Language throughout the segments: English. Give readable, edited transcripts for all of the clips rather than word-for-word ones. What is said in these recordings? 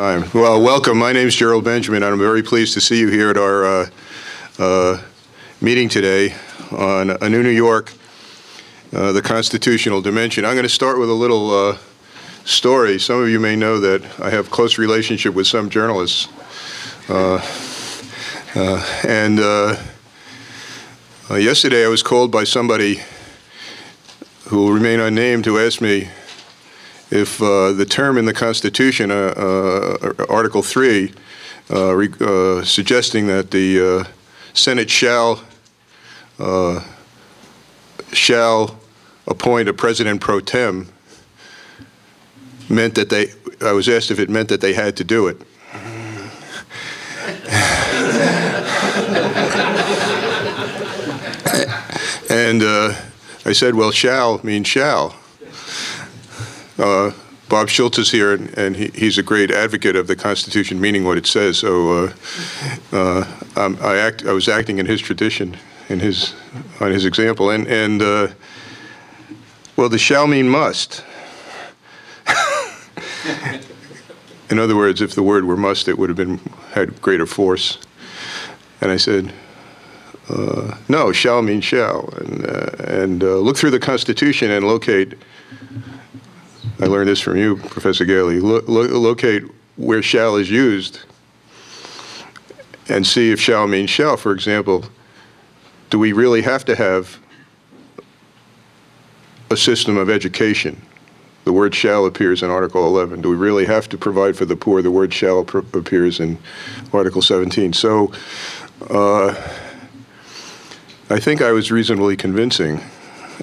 Well, welcome. My name is Gerald Benjamin, and I'm very pleased to see you here at our meeting today on A New New York, the Constitutional Dimension. I'm going to start with a little story. Some of you may know that I have close relationship with some journalists. Yesterday I was called by somebody who will remain unnamed to ask me if the term in the Constitution, Article 3, suggesting that the Senate shall appoint a president pro tem, meant that I was asked if it meant that they had to do it. And I said, well, shall means shall. Bob Schultz is here, and he's a great advocate of the Constitution meaning what it says. So I was acting in his tradition, on his example, well, the shall mean must. In other words, if the word were must, it would have had greater force. And I said, no, shall means shall, and look through the Constitution and locate. I learned this from you, Professor Galey. Locate where shall is used and see if shall means shall. For example, do we really have to have a system of education? The word shall appears in Article 11. Do we really have to provide for the poor? The word shall appears in Article 17. So I think I was reasonably convincing.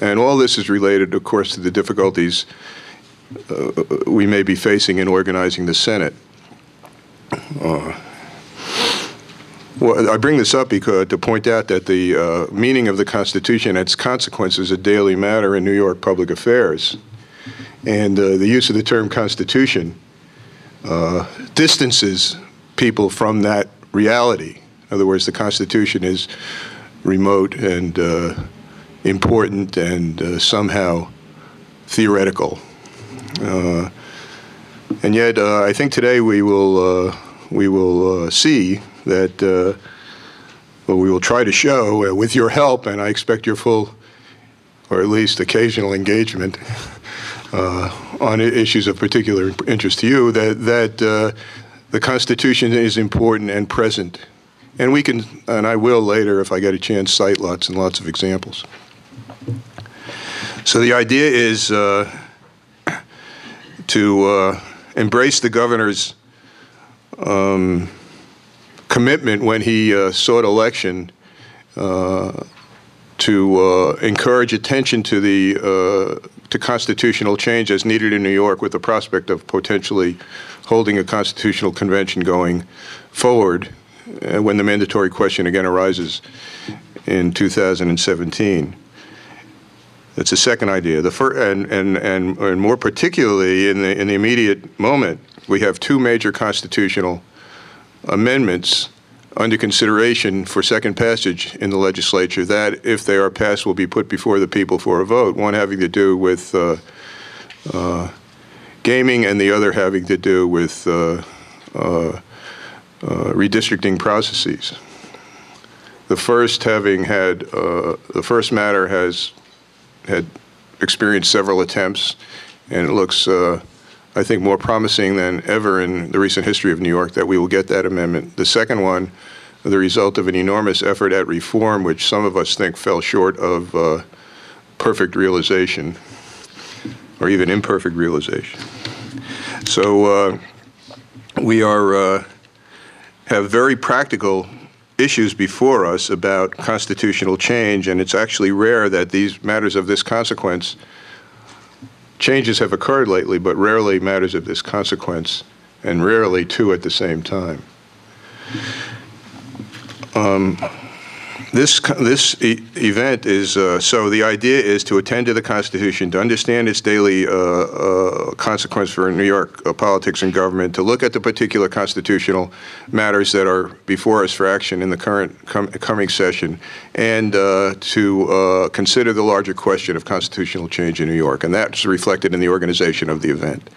And all this is related, of course, to the difficulties we may be facing in organizing the Senate. Well, I bring this up because to point out that the meaning of the Constitution and its consequences is a daily matter in New York public affairs. And the use of the term Constitution distances people from that reality. In other words, the Constitution is remote and important and somehow theoretical. And yet, I think today we will see that, well, we will try to show, with your help, and I expect your full, or at least occasional engagement on issues of particular interest to you, that the Constitution is important and present. And we can, and I will later, if I get a chance, cite lots and lots of examples. So the idea is to embrace the governor's commitment when he sought election to encourage attention to constitutional change as needed in New York, with the prospect of potentially holding a constitutional convention going forward when the mandatory question again arises in 2017. That's the second idea. The first, and more particularly in the immediate moment, we have two major constitutional amendments under consideration for second passage in the legislature that, if they are passed, will be put before the people for a vote. One having to do with gaming, and the other having to do with redistricting processes. The first having had the first matter had experienced several attempts, and it looks, I think, more promising than ever in the recent history of New York that we will get that amendment. The second one, the result of an enormous effort at reform, which some of us think fell short of perfect realization, or even imperfect realization. So we have very practical issues before us about constitutional change, and it's actually rare that these matters of this consequence, changes have occurred lately, but rarely matters of this consequence, and rarely two at the same time. This event is, so the idea is to attend to the Constitution, to understand its daily consequence for New York politics and government, to look at the particular constitutional matters that are before us for action in the coming session, and to consider the larger question of constitutional change in New York. And that's reflected in the organization of the event.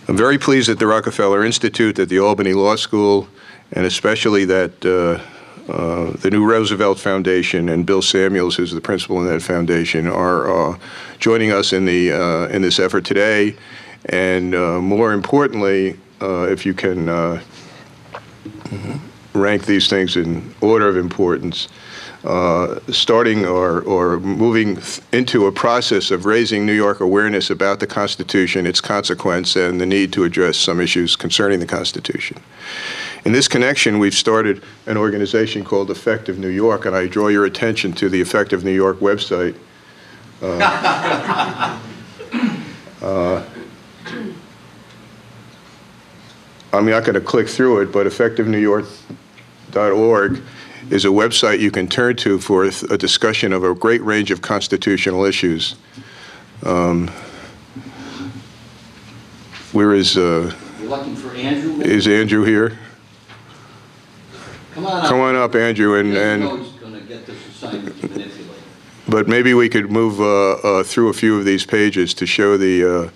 I'm very pleased that the Rockefeller Institute, that the Albany Law School, and especially that the new Roosevelt Foundation and Bill Samuels, who's the principal in that foundation, are joining us in this effort today. And more importantly, if you can rank these things in order of importance, starting or moving into a process of raising New York awareness about the Constitution, its consequence, and the need to address some issues concerning the Constitution. In this connection, we've started an organization called Effective New York, and I draw your attention to the Effective New York website. I'm not going to click through it, but effectivenewyork.org is a website you can turn to for a discussion of a great range of constitutional issues. Where is You're looking for Andrew? Maybe? Is Andrew here? Come on up. Come on up, Andrew, and he's going to get this assignment to manipulate. But maybe we could move through a few of these pages to show the,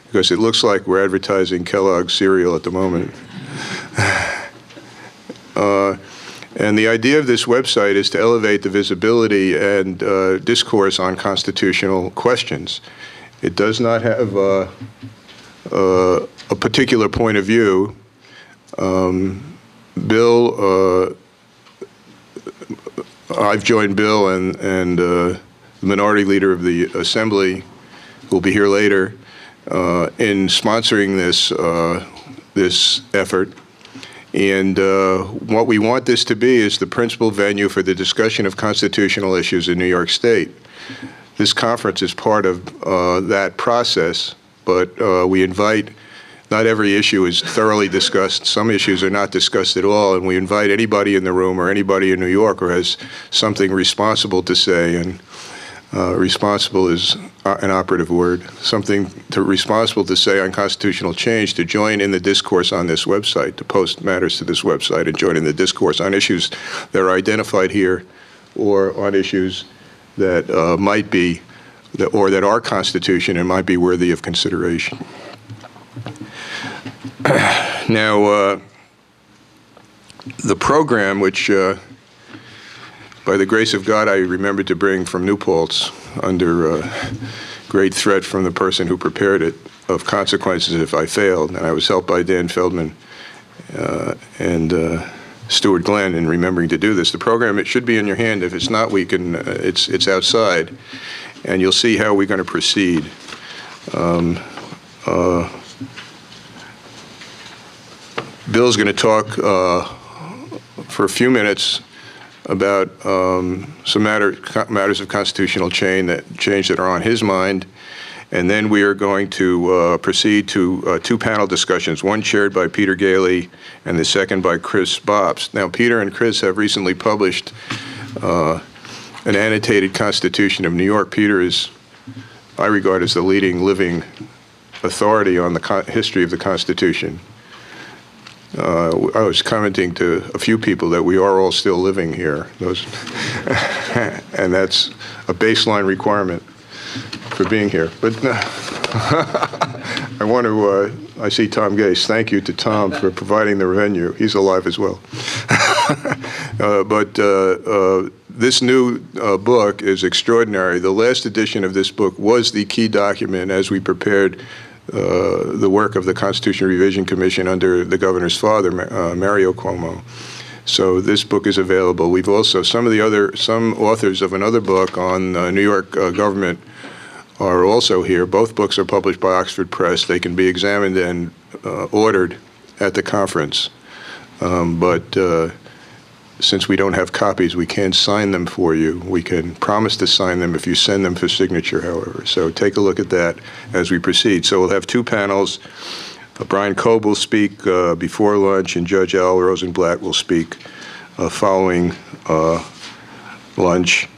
because it looks like we're advertising Kellogg's cereal at the moment. And the idea of this website is to elevate the visibility and discourse on constitutional questions. It does not have a particular point of view. Bill, I've joined Bill and the minority leader of the Assembly, who will be here later, in sponsoring this effort. And what we want this to be is the principal venue for the discussion of constitutional issues in New York State. This conference is part of that process, but we invite, not every issue is thoroughly discussed. Some issues are not discussed at all, and we invite anybody in the room or anybody in New York who has something responsible to say, and responsible is an operative word, something responsible to say on constitutional change, to join in the discourse on this website, to post matters to this website and join in the discourse on issues that are identified here or on issues that might be, or that are Constitution and might be worthy of consideration. Now, the program, which by the grace of God I remembered to bring from New Paltz under great threat from the person who prepared it of consequences if I failed, and I was helped by Dan Feldman and Stuart Glenn in remembering to do this. The program, it should be in your hand. If it's not, we can. It's outside, and you'll see how we're going to proceed. Bill's going to talk for a few minutes about some matters of constitutional change that are on his mind, and then we are going to proceed to two panel discussions, one chaired by Peter Galey and the second by Chris Bobst. Now, Peter and Chris have recently published an annotated Constitution of New York. Peter is, I regard, as the leading living authority on the history of the Constitution. I was commenting to a few people that we are all still living here, and that's a baseline requirement for being here. But I want to, I see Tom Gase. Thank you to Tom for providing the venue. He's alive as well. But this new book is extraordinary. The last edition of this book was the key document as we prepared the work of the Constitution Revision Commission under the governor's father, Mario Cuomo. So this book is available. We've also, some authors of another book on New York government are also here. Both books are published by Oxford Press. They can be examined and ordered at the conference. But since we don't have copies, we can't sign them for you. We can promise to sign them if you send them for signature, however. So take a look at that as we proceed. So we'll have two panels. Brian Cobb will speak before lunch, and Judge Al Rosenblatt will speak following lunch.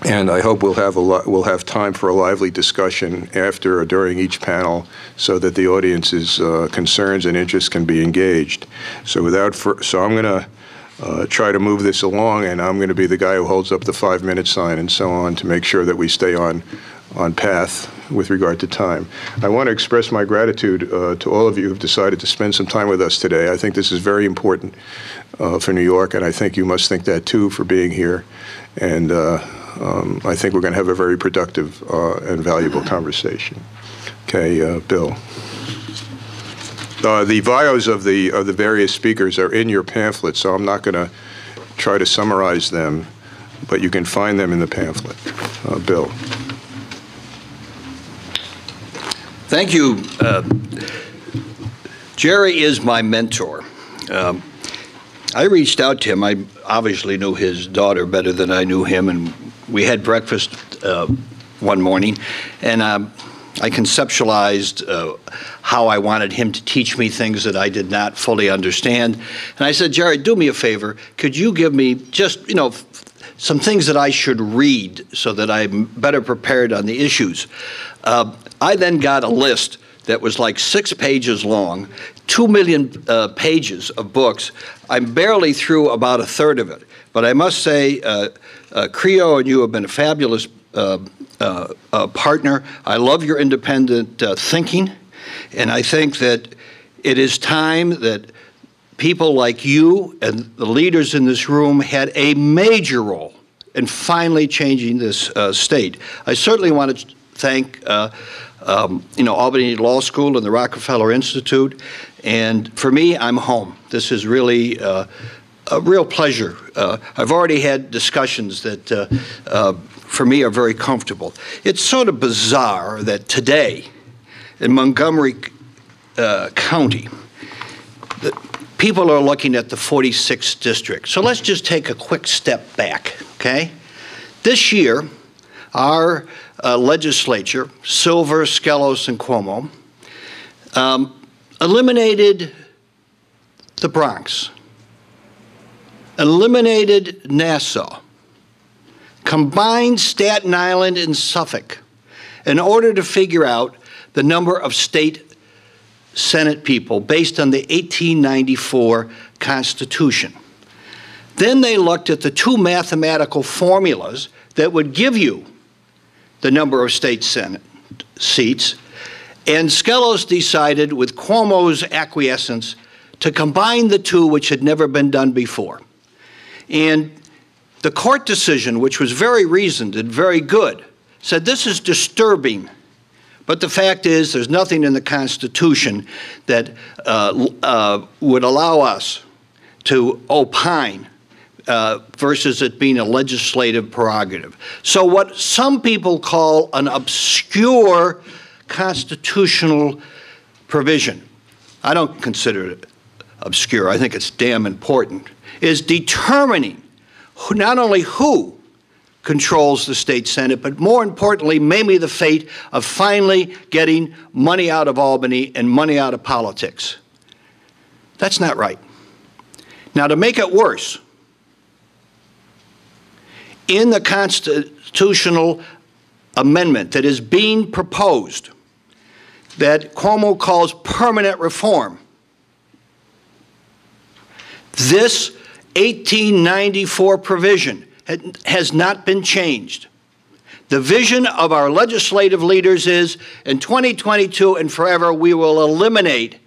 And I hope we'll have time for a lively discussion after or during each panel, so that the audience's concerns and interests can be engaged. So I'm going to try to move this along, and I'm going to be the guy who holds up the 5-minute sign and so on to make sure that we stay on path with regard to time. I want to express my gratitude to all of you who've decided to spend some time with us today. I think this is very important for New York, and I think you must think that too for being here. And I think we're going to have a very productive and valuable conversation. Okay, Bill. The bios of the various speakers are in your pamphlet, so I'm not going to try to summarize them, but you can find them in the pamphlet. Bill. Thank you. Jerry is my mentor. I reached out to him. I obviously knew his daughter better than I knew him, and we had breakfast one morning, and I conceptualized how I wanted him to teach me things that I did not fully understand. And I said, Jerry, do me a favor. Could you give me just, some things that I should read so that I'm better prepared on the issues? I then got a list that was like 6 pages long, 2 million pages of books. I'm barely through about a third of it. But I must say, Creo and you have been a fabulous partner. I love your independent thinking, and I think that it is time that people like you and the leaders in this room had a major role in finally changing this state. I certainly want to thank Albany Law School and the Rockefeller Institute, and for me, I'm home. This is really a real pleasure. I've already had discussions that for me are very comfortable. It's sort of bizarre that today in Montgomery County, people are looking at the 46th district. So let's just take a quick step back, okay? This year, our legislature, Silver, Skelos, and Cuomo, eliminated the Bronx, eliminated Nassau, combined Staten Island and Suffolk in order to figure out the number of state Senate people based on the 1894 Constitution. Then they looked at the 2 mathematical formulas that would give you the number of state Senate seats, and Skelos decided, with Cuomo's acquiescence, to combine the 2, which had never been done before. And the court decision, which was very reasoned and very good, said this is disturbing, but the fact is there's nothing in the Constitution that would allow us to opine versus it being a legislative prerogative. So what some people call an obscure constitutional provision, I don't consider it obscure, I think it's damn important, is determining not only who controls the state Senate, but more importantly, maybe the fate of finally getting money out of Albany and money out of politics. That's not right. Now, to make it worse, in the constitutional amendment that is being proposed, that Cuomo calls permanent reform, this 1894 provision has not been changed. The vision of our legislative leaders is, in 2022 and forever, we will eliminate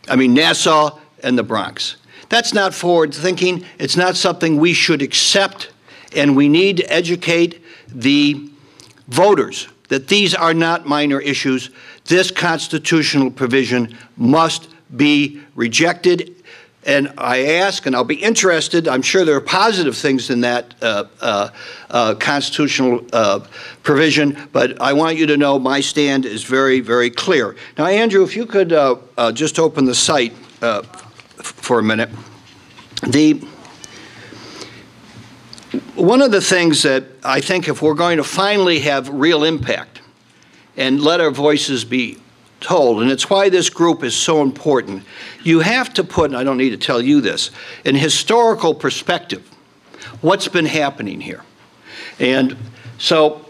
Nassau and the Bronx. That's not forward thinking. It's not something we should accept, and we need to educate the voters that these are not minor issues. This constitutional provision must be rejected. And I ask, and I'll be interested, I'm sure there are positive things in that constitutional provision, but I want you to know my stand is very, very clear. Now, Andrew, if you could just open the site for a minute. One of the things that I think, if we're going to finally have real impact and let our voices be told, and it's why this group is so important, you have to put, and I don't need to tell you this, in historical perspective, what's been happening here. And so,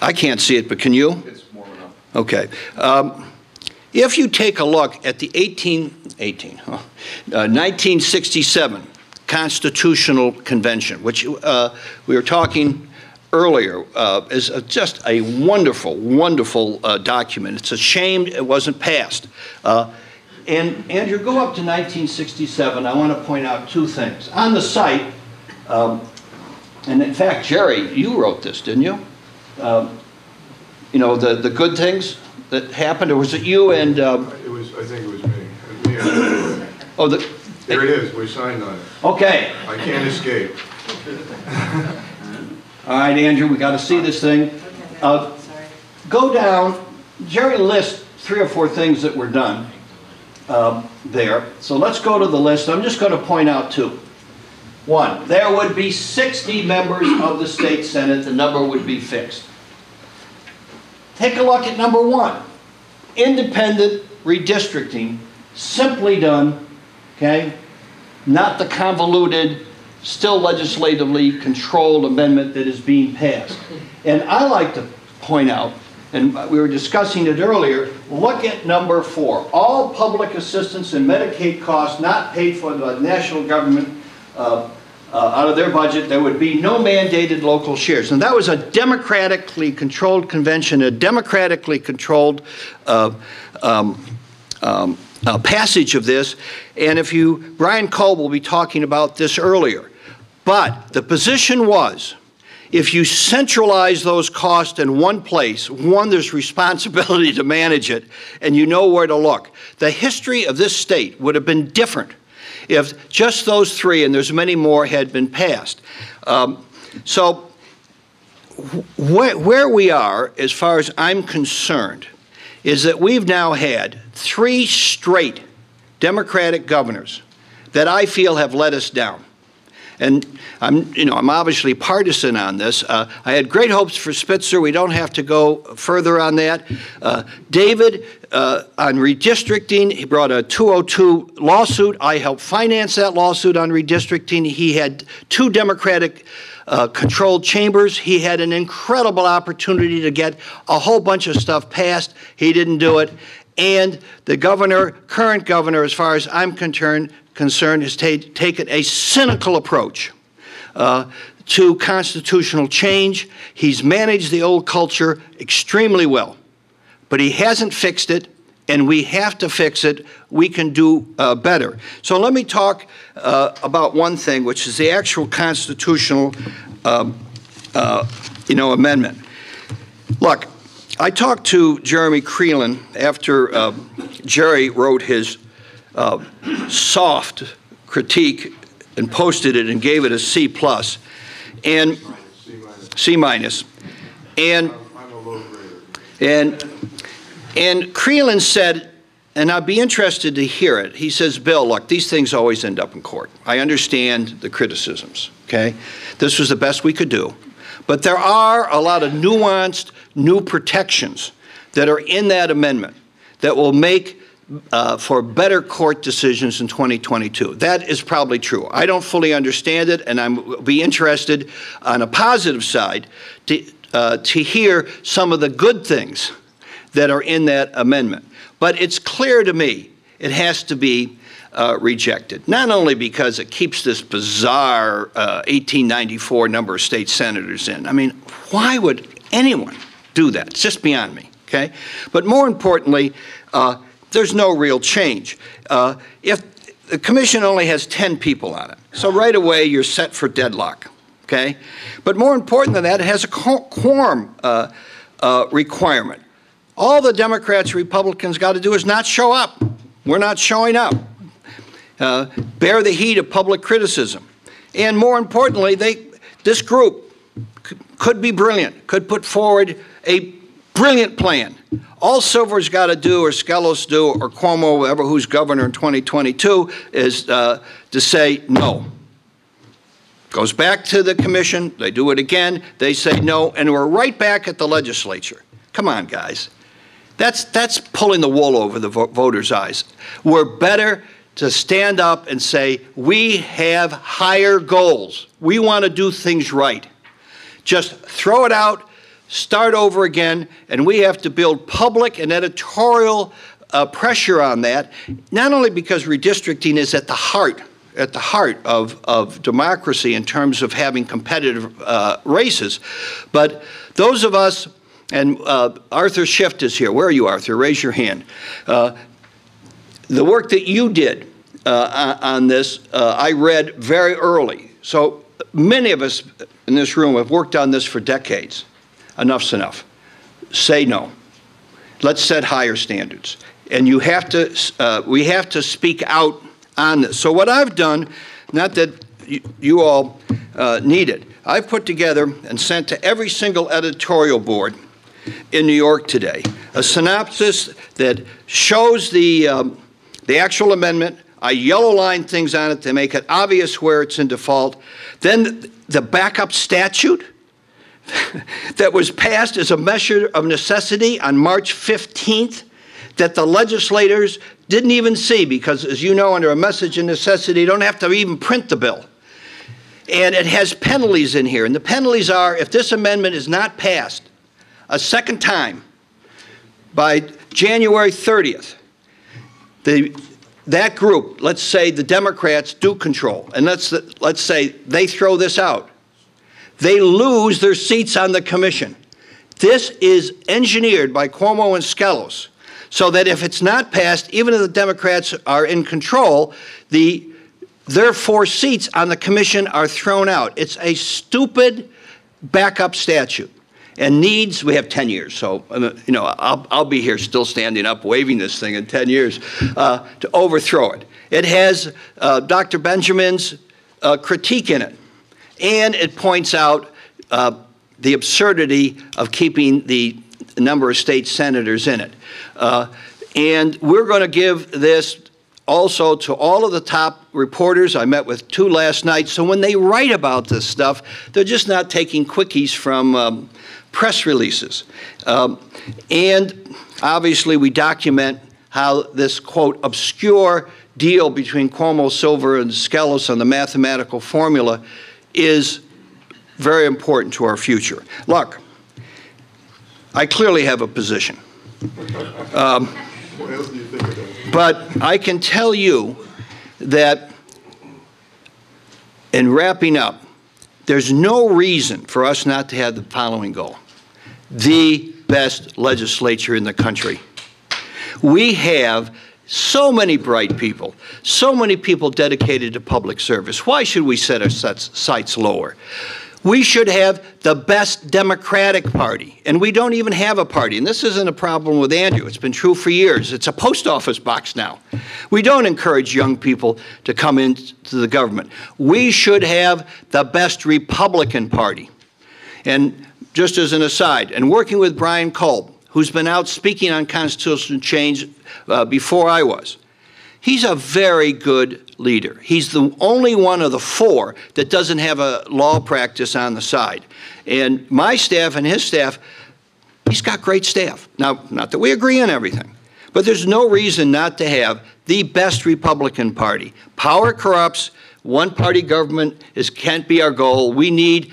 I can't see it, but can you? It's more enough. Okay. If you take a look at the 1967 Constitutional Convention, which we were talking earlier is just a wonderful, wonderful document. It's a shame it wasn't passed. And Andrew, go up to 1967. I want to point out two things. On the site, and in fact, Jerry, you wrote this, didn't you? You know, the good things that happened, or was it you and... I think it was me. Oh, there it is. We signed on it. Okay. I can't escape. All right, Andrew, we got to see this thing. Go down. Jerry lists 3 or 4 things that were done there. So let's go to the list. I'm just going to point out 2. 1, there would be 60 members of the state senate. The number would be fixed. Take a look at number 1. Independent redistricting, simply done, okay? Not the convoluted, still legislatively controlled amendment that is being passed. And I like to point out, and we were discussing it earlier, look at number 4. All public assistance and Medicaid costs not paid for by the national government out of their budget, there would be no mandated local shares. And that was a democratically controlled convention, a democratically controlled passage of this. And if you, Brian Cole will be talking about this earlier. But the position was, if you centralize those costs in one place, one, there's responsibility to manage it, and you know where to look. The history of this state would have been different if just those 3, and there's many more, had been passed. So where we are, as far as I'm concerned, is that we've now had 3 straight Democratic governors that I feel have let us down. And I'm obviously partisan on this. I had great hopes for Spitzer. We don't have to go further on that. David, on redistricting, he brought a 202 lawsuit. I helped finance that lawsuit on redistricting. He had 2 Democratic controlled chambers. He had an incredible opportunity to get a whole bunch of stuff passed. He didn't do it. And the governor, current governor, as far as I'm concerned, has taken a cynical approach to constitutional change. He's managed the old culture extremely well, but he hasn't fixed it, and we have to fix it. We can do better. So let me talk about one thing, which is the actual constitutional amendment. Look, I talked to Jeremy Creelan after Jerry wrote his soft critique and posted it and gave it a C+, and C-, and Creelan said, and I'd be interested to hear it. He says, Bill, look, these things always end up in court. I understand the criticisms, okay? This was the best we could do. But there are a lot of nuanced new protections that are in that amendment that will make for better court decisions in 2022. That is probably true. I don't fully understand it, and I'll be interested on a positive side to hear some of the good things that are in that amendment. But it's clear to me it has to be rejected, not only because it keeps this bizarre 1894 number of state senators in. I mean, why would anyone do that? It's just beyond me, okay? But more importantly, there's no real change. If the commission only has 10 people on it, so right away you're set for deadlock, okay? But more important than that, it has a quorum requirement. All the Democrats, Republicans got to do is not show up. We're not showing up. Bear the heat of public criticism. And more importantly, this group could be brilliant, could put forward a brilliant plan. All Silver's got to do, or Skelos do, or Cuomo, whoever who's governor in 2022, is to say no. Goes back to the commission, they do it again, they say no, and we're right back at the legislature. Come on, guys. That's pulling the wool over the voters' eyes. We're better to stand up and say, we have higher goals. We want to do things right. Just throw it out, start over again, and we have to build public and editorial pressure on that, not only because redistricting is at the heart at the heart of democracy in terms of having competitive races. But those of us, and Arthur Schiff is here. Where are you, Arthur? Raise your hand. The work that you did on this, I read very early. So many of us in this room have worked on this for decades. Enough's enough. Say no. Let's set higher standards. And you have to, we have to speak out on this. So what I've done, not that you all need it, I've put together and sent to every single editorial board in New York today a synopsis that shows the actual amendment. I yellow line things on it to make it obvious where it's in default. Then the backup statute that was passed as a measure of necessity on March 15th that the legislators didn't even see because, as you know, under a message of necessity, you don't have to even print the bill. And it has penalties in here. And the penalties are, if this amendment is not passed a second time by January 30th, that group, let's say the Democrats do control, and let's say they throw this out, they lose their seats on the commission. This is engineered by Cuomo and Skelos so that if it's not passed, even if the Democrats are in control, their 4 seats on the commission are thrown out. It's a stupid backup statute and needs, we have 10 years, so you know, I'll be here still standing up waving this thing in 10 years to overthrow it. It has Dr. Benjamin's critique in it, and it points out the absurdity of keeping the number of state senators in it. And we're going to give this also to all of the top reporters. I met with 2 last night, so when they write about this stuff, they're just not taking quickies from press releases. And obviously we document how this, quote, obscure deal between Cuomo, Silver, and Skelos on the mathematical formula is very important to our future. Look, I clearly have a position. What else do you think of that? But I can tell you that in wrapping up, there's no reason for us not to have the following goal: the best legislature in the country. We have so many bright people, so many people dedicated to public service. Why should we set our sights lower? We should have the best Democratic Party, and we don't even have a party. And this isn't a problem with Andrew. It's been true for years. It's a post office box now. We don't encourage young people to come into the government. We should have the best Republican Party. And just as an aside, and working with Brian Kolb, who's been out speaking on constitutional change before I was, he's a very good leader. He's the only one of the 4 that doesn't have a law practice on the side. And my staff and his staff, he's got great staff. Now, not that we agree on everything, but there's no reason not to have the best Republican Party. Power corrupts. One-party government can't be our goal. We need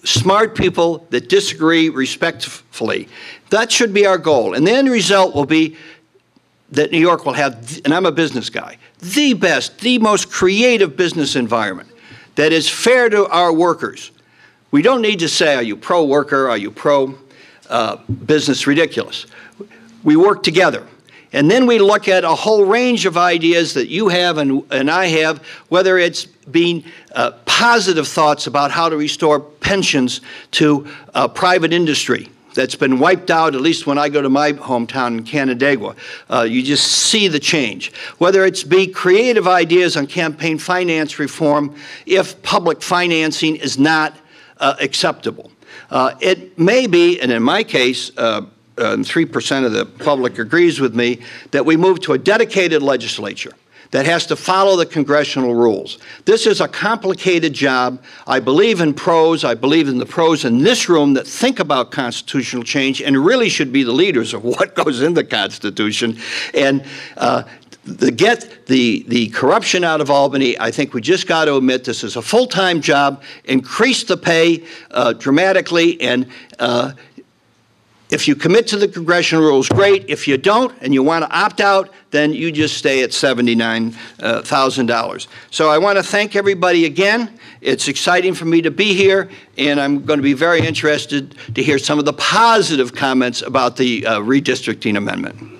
smart people that disagree respectfully. That should be our goal. And the end result will be that New York will have, and I'm a business guy, the best, the most creative business environment that is fair to our workers. We don't need to say, are you pro-worker, are you pro-business? Ridiculous. We work together. And then we look at a whole range of ideas that you have and I have, whether it's being positive thoughts about how to restore pensions to private industry that's been wiped out, at least when I go to my hometown in Canandaigua. You just see the change. Whether it's be creative ideas on campaign finance reform if public financing is not acceptable. It may be, and in my case, 3% of the public agrees with me, that we move to a dedicated legislature that has to follow the congressional rules. This is a complicated job. I believe in pros. I believe in the pros in this room that think about constitutional change and really should be the leaders of what goes in the Constitution. And get the corruption out of Albany, I think we just got to admit this is a full-time job, increase the pay dramatically, and If you commit to the congressional rules, great. If you don't and you want to opt out, then you just stay at $79,000. So I want to thank everybody again. It's exciting for me to be here, and I'm going to be very interested to hear some of the positive comments about the redistricting amendment.